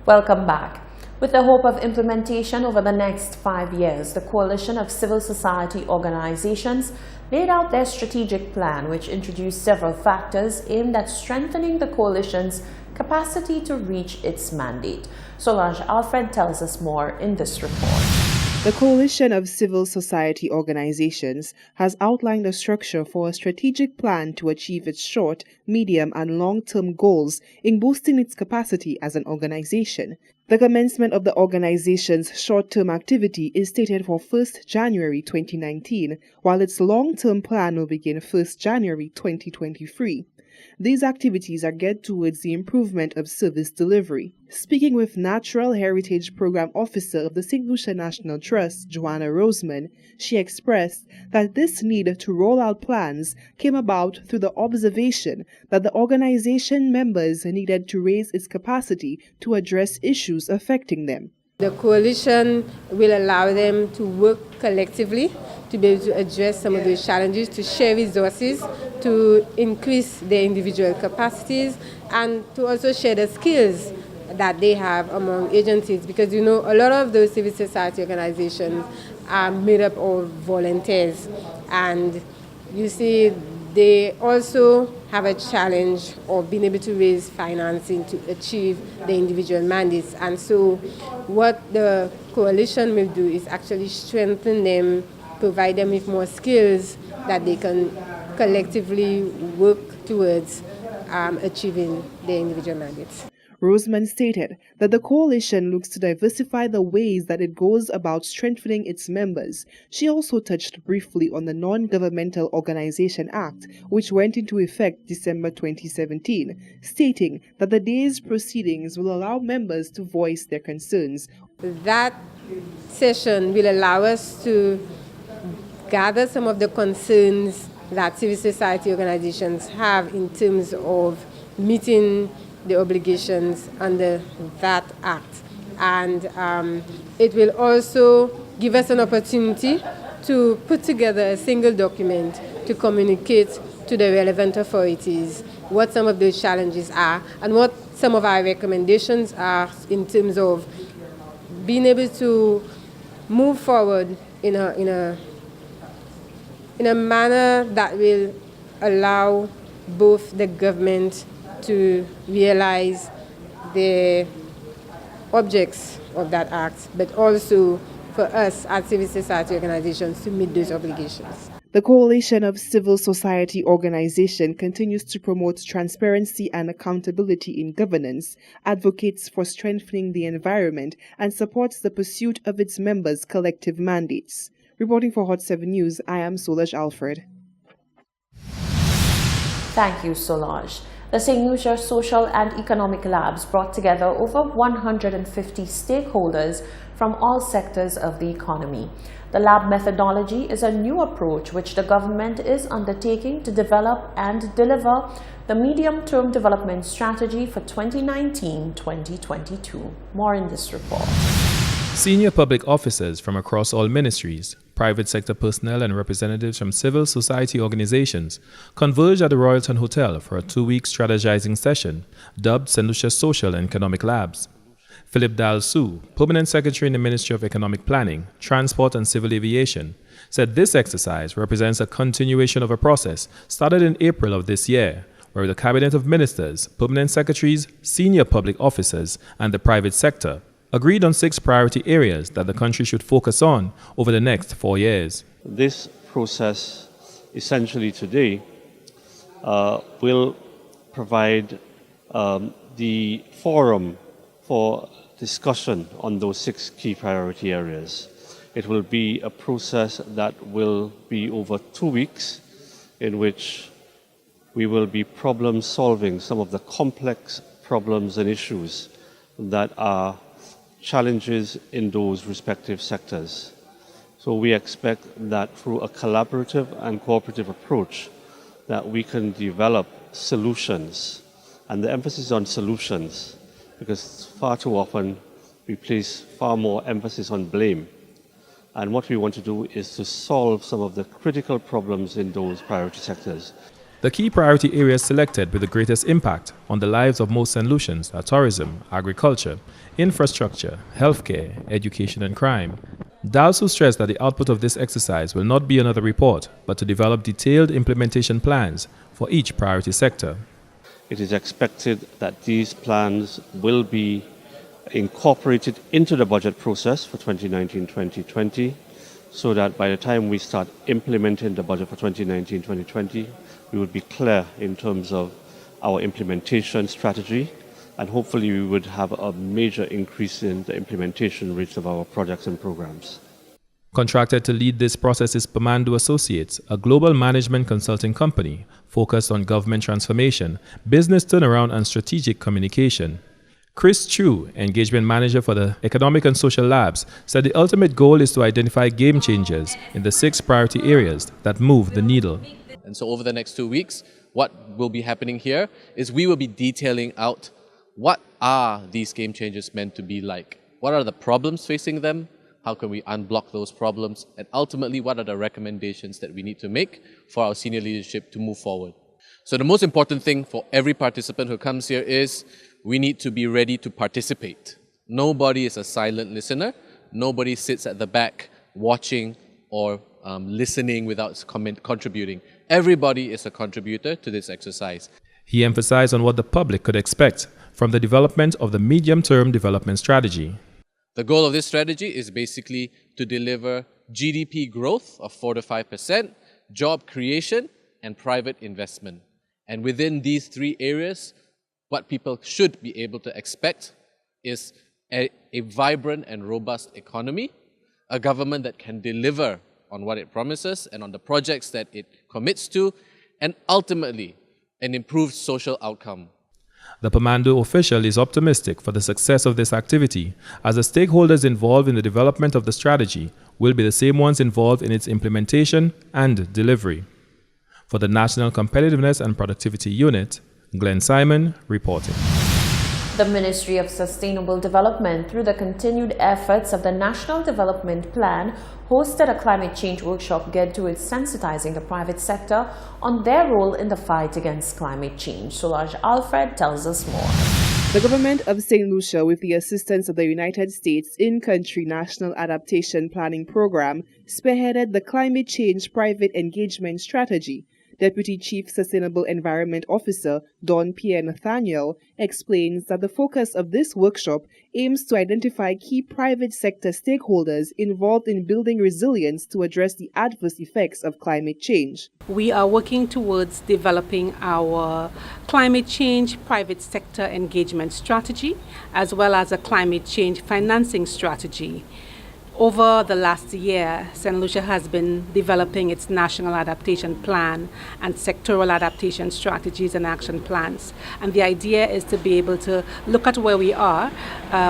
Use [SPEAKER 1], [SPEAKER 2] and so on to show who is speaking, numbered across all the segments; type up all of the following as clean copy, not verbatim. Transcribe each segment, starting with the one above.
[SPEAKER 1] Welcome back. With the hope of implementation over the next 5 years, the Coalition of Civil Society Organizations laid out their strategic plan, which introduced several factors aimed at strengthening the coalition's capacity to reach its mandate. Solange Alfred tells us more in this report.
[SPEAKER 2] The Coalition of Civil Society Organizations has outlined a structure for a strategic plan to achieve its short, medium, and long-term goals in boosting its capacity as an organization. The commencement of the organization's short-term activity is stated for 1st January 2019, while its long-term plan will begin 1st January 2023. These activities are geared towards the improvement of service delivery. Speaking with Natural Heritage Program Officer of the St. Lucia National Trust, Joanna Roseman, she expressed that this need to roll out plans came about through the observation that the organization members needed to raise its capacity to address issues affecting them.
[SPEAKER 3] The coalition will allow them to work collectively to be able to address some of those challenges, to share resources, to increase their individual capacities, and to also share the skills that they have among agencies. Because a lot of those civil society organizations are made up of volunteers, and you see they also have a challenge of being able to raise financing to achieve the individual mandates. And so what the coalition will do is actually strengthen them, provide them with more skills that they can collectively work towards achieving their individual mandates.
[SPEAKER 2] Roseman stated that the coalition looks to diversify the ways that it goes about strengthening its members. She also touched briefly on the Non-Governmental Organization Act, which went into effect December 2017, stating that the day's proceedings will allow members to voice their concerns.
[SPEAKER 3] That session will allow us to gather some of the concerns that civil society organizations have in terms of meeting the obligations under that act. And it will also give us an opportunity to put together a single document to communicate to the relevant authorities what some of those challenges are and what some of our recommendations are in terms of being able to move forward in a manner that will allow both the government to realize the objects of that act, but also for us as civil society organizations to meet those obligations.
[SPEAKER 2] The Coalition of Civil Society Organizations continues to promote transparency and accountability in governance, advocates for strengthening the environment, and supports the pursuit of its members' collective mandates. Reporting for Hot 7 News, I am Solange Alfred.
[SPEAKER 1] Thank you, Solange. The St. Lucia Social and Economic Labs brought together over 150 stakeholders from all sectors of the economy. The lab methodology is a new approach which the government is undertaking to develop and deliver the medium-term development strategy for 2019-2022. More in this report.
[SPEAKER 4] Senior public officers from across all ministries, private sector personnel and representatives from civil society organizations converged at the Royalton Hotel for a 2-week strategizing session dubbed St. Lucia Social and Economic Labs. Philip Dalsu, Permanent Secretary in the Ministry of Economic Planning, Transport and Civil Aviation, said this exercise represents a continuation of a process started in April of this year, where the Cabinet of Ministers, Permanent Secretaries, senior public officers, and the private sector agreed on 6 priority areas that the country should focus on over the next 4 years.
[SPEAKER 5] This process, essentially today, will provide the forum for discussion on those 6 key priority areas. It will be a process that will be over 2 weeks, in which we will be problem solving some of the complex problems and issues that are challenges in those respective sectors. So we expect that through a collaborative and cooperative approach that we can develop solutions, and the emphasis on solutions, because far too often we place far more emphasis on blame. And what we want to do is to solve some of the critical problems in those priority sectors.
[SPEAKER 4] The key priority areas selected with the greatest impact on the lives of most St. Lucians are tourism, agriculture, infrastructure, healthcare, education and crime. Dalsu stressed that the output of this exercise will not be another report, but to develop detailed implementation plans for each priority sector.
[SPEAKER 5] It is expected that these plans will be incorporated into the budget process for 2019-2020, so that by the time we start implementing the budget for 2019-2020, we would be clear in terms of our implementation strategy, and hopefully we would have a major increase in the implementation rates of our projects and programs.
[SPEAKER 4] Contracted to lead this process is Pamando Associates, a global management consulting company focused on government transformation, business turnaround and strategic communication. Chris Chu, engagement manager for the Economic and Social Labs, said the ultimate goal is to identify game changers in the 6 priority areas that move the needle.
[SPEAKER 6] And so over the next 2 weeks, what will be happening here is we will be detailing out what are these game changers meant to be like? What are the problems facing them? How can we unblock those problems? And ultimately, what are the recommendations that we need to make for our senior leadership to move forward? So the most important thing for every participant who comes here is we need to be ready to participate. Nobody is a silent listener. Nobody sits at the back watching or listening without contributing. Everybody is a contributor to this exercise.
[SPEAKER 4] He emphasized on what the public could expect from the development of the medium-term development strategy.
[SPEAKER 6] The goal of this strategy is basically to deliver GDP growth of 4 to 5%, job creation, and private investment. And within these 3 areas, what people should be able to expect is a vibrant and robust economy, a government that can deliver on what it promises and on the projects that it commits to, and ultimately, an improved social outcome.
[SPEAKER 4] The Pamando official is optimistic for the success of this activity, as the stakeholders involved in the development of the strategy will be the same ones involved in its implementation and delivery. For the National Competitiveness and Productivity Unit, Glenn Simon reporting.
[SPEAKER 1] The Ministry of Sustainable Development, through the continued efforts of the National Development Plan, hosted a climate change workshop geared towards sensitizing the private sector on their role in the fight against climate change. Solange Alfred tells us more.
[SPEAKER 2] The government of St. Lucia, with the assistance of the United States in-country National Adaptation Planning Program, spearheaded the Climate Change Private Engagement Strategy. Deputy Chief Sustainable Environment Officer Don Pierre Nathaniel explains that the focus of this workshop aims to identify key private sector stakeholders involved in building resilience to address the adverse effects of climate change.
[SPEAKER 7] We are working towards developing our climate change private sector engagement strategy, as well as a climate change financing strategy. Over the last year, St. Lucia has been developing its National Adaptation Plan and sectoral adaptation strategies and action plans. And the idea is to be able to look at where we are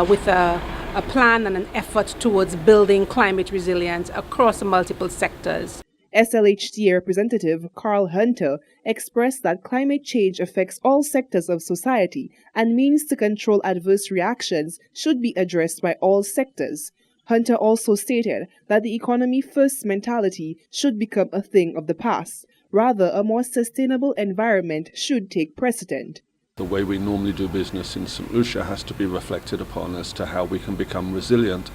[SPEAKER 7] with a plan and an effort towards building climate resilience across multiple sectors.
[SPEAKER 2] SLHTA representative Carl Hunter expressed that climate change affects all sectors of society and means to control adverse reactions should be addressed by all sectors. Hunter also stated that the economy-first mentality should become a thing of the past. Rather, a more sustainable environment should take precedent.
[SPEAKER 8] The way we normally do business in St. Lucia has to be reflected upon as to how we can become resilient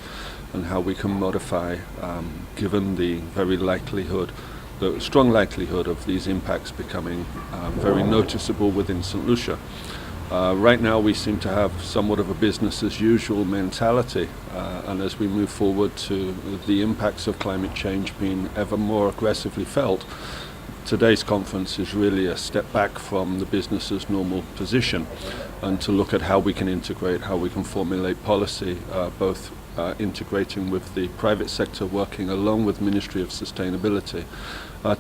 [SPEAKER 8] and how we can modify, given the strong likelihood of these impacts becoming very noticeable within St. Lucia. Right now we seem to have somewhat of a business as usual mentality, and as we move forward to the impacts of climate change being ever more aggressively felt, today's conference is really a step back from the business as normal position, and to look at how we can integrate, how we can formulate policy, both integrating with the private sector, working along with Ministry of Sustainability,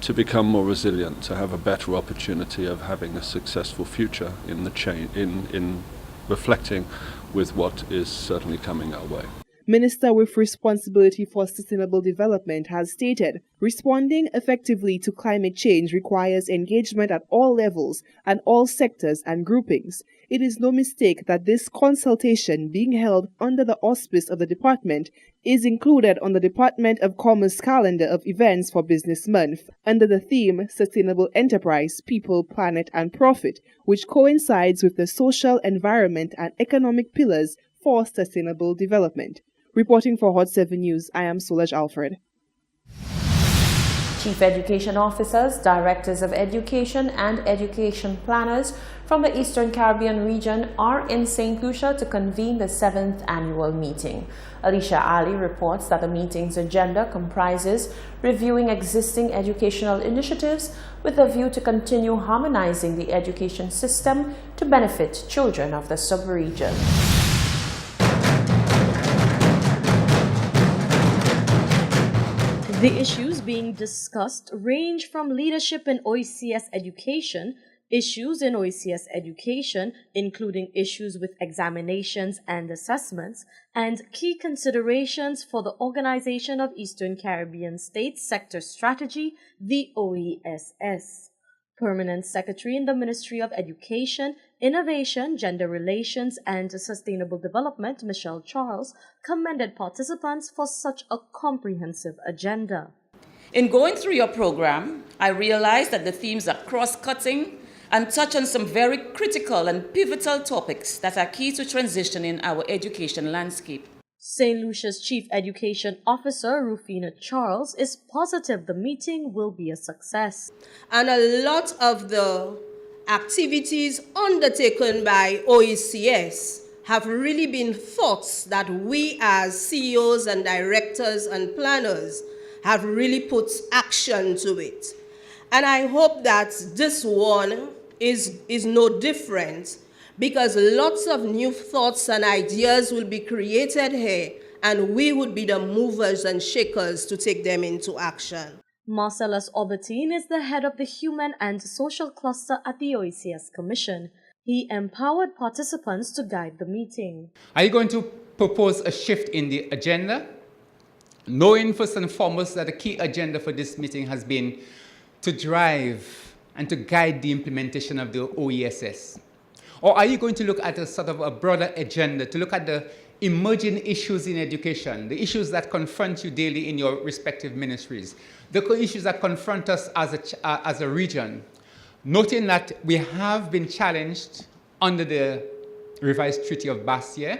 [SPEAKER 8] to become more resilient, to have a better opportunity of having a successful future in the in reflecting with what is certainly coming our way.
[SPEAKER 2] Minister with responsibility for sustainable development has stated, responding effectively to climate change requires engagement at all levels and all sectors and groupings. It is no mistake that this consultation being held under the auspice of the department is included on the Department of Commerce calendar of events for Business Month under the theme Sustainable Enterprise, People, Planet and Profit, which coincides with the social, environment and economic pillars for sustainable development. Reporting for Hot 7 News, I am Solaj Alfred.
[SPEAKER 1] Chief Education Officers, Directors of Education and Education Planners from the Eastern Caribbean region are in St. Lucia to convene the 7th annual meeting. Alicia Ali reports that the meeting's agenda comprises reviewing existing educational initiatives with a view to continue harmonizing the education system to benefit children of the sub-region.
[SPEAKER 9] The issues being discussed range from leadership in OECS education, issues in OECS education, including issues with examinations and assessments, and key considerations for the Organization of Eastern Caribbean States Sector Strategy, the OESS. Permanent Secretary in the Ministry of Education, Innovation, Gender Relations and Sustainable Development, Michelle Charles, commended participants for such a comprehensive agenda.
[SPEAKER 10] In going through your program, I realized that the themes are cross-cutting and touch on some very critical and pivotal topics that are key to transitioning our education landscape.
[SPEAKER 9] St. Lucia's Chief Education Officer, Rufina Charles, is positive the meeting will be a success.
[SPEAKER 11] And a lot of the activities undertaken by OECS have really been thoughts that we as CEOs and directors and planners have really put action to it. And I hope that this one is no different, because lots of new thoughts and ideas will be created here, and we would be the movers and shakers to take them into action.
[SPEAKER 9] Marcellus Aubertine is the head of the Human and Social Cluster at the OECS Commission. He empowered participants to guide the meeting.
[SPEAKER 12] Are you going to propose a shift in the agenda? Knowing first and foremost that the key agenda for this meeting has been to drive and to guide the implementation of the OESS. Or are you going to look at a sort of a broader agenda, to look at the emerging issues in education, the issues that confront you daily in your respective ministries, the issues that confront us as a region, noting that we have been challenged under the revised Treaty of Bastia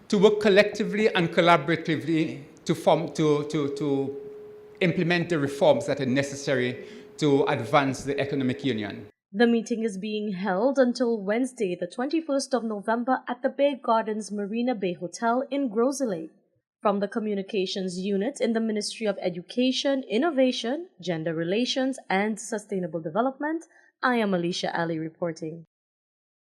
[SPEAKER 12] to work collectively and collaboratively to implement the reforms that are necessary to advance the economic union.
[SPEAKER 9] The meeting is being held until Wednesday, the 21st of November at the Bay Gardens Marina Bay Hotel in Gros Islet. From the Communications Unit in the Ministry of Education, Innovation, Gender Relations and Sustainable Development, I am Alicia Ali reporting.